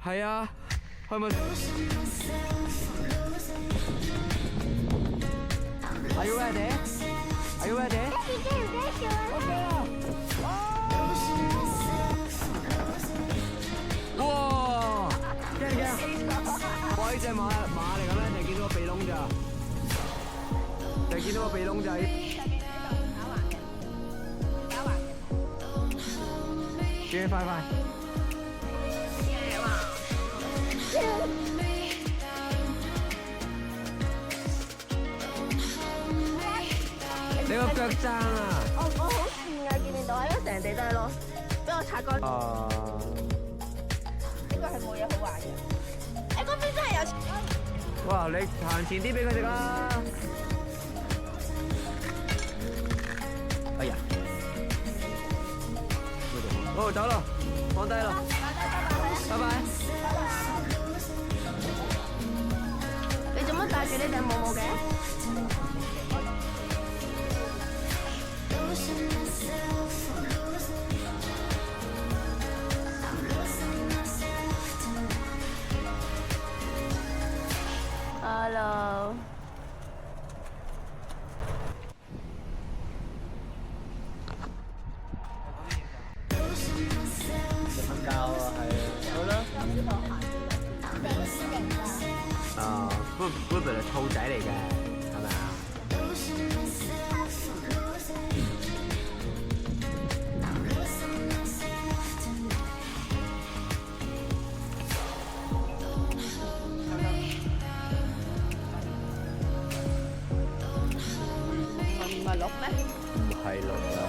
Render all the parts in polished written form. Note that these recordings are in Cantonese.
係啊，係咪？Are you ready? Are you ready? OK 啦！哇！驚唔驚？哇！呢隻馬嚟嘅咩？你見到個鼻窿咋？你見到個鼻窿仔？轉快快！你個腳踭啊！我好跣啊！見唔到啊？因為成地都係咯，俾我擦乾。呢個係冇嘢好玩嘅。誒，嗰邊真係有。哇！你行前啲俾佢食啦！哎呀！哦，走啦，放低啦，拜拜。你做乜戴住呢頂帽帽嘅？Hello。瞓覺啊，係啊，好啦。啊，會係兔仔嚟嘅，係咪啊？唔係鹿咩？唔係鹿啊，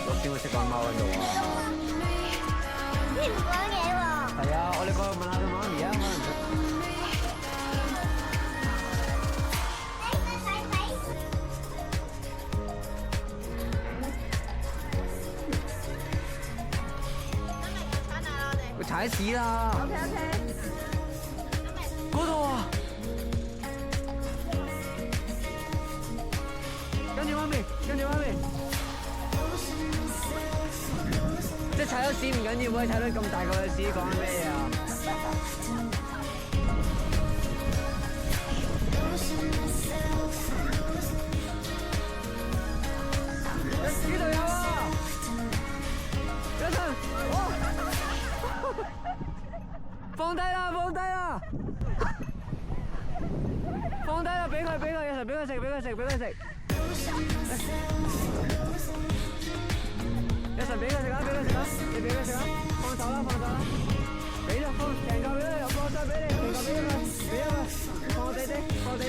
鹿點會識講貓喺度啊？你唔講嘢喎。係啊，我哋過去問下佢媽咪啊，可能。佢踩屎啦 OK。嗰度啊！跟住媽咪，跟住媽咪。即係踩咗屎唔緊要，可以踩到咁大個嘅屎，講緊咩啊？呢度有啊！有陣，放低啦，放低啦，放低啦，俾佢，有陣俾佢食，俾佢食。有神俾佢食啦，你俾佢食啦，放手啦，俾啦，放成嚿俾佢，又放再俾你，成嚿俾佢，放地，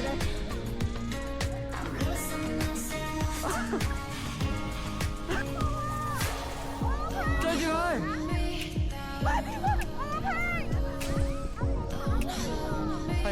追住佢，係。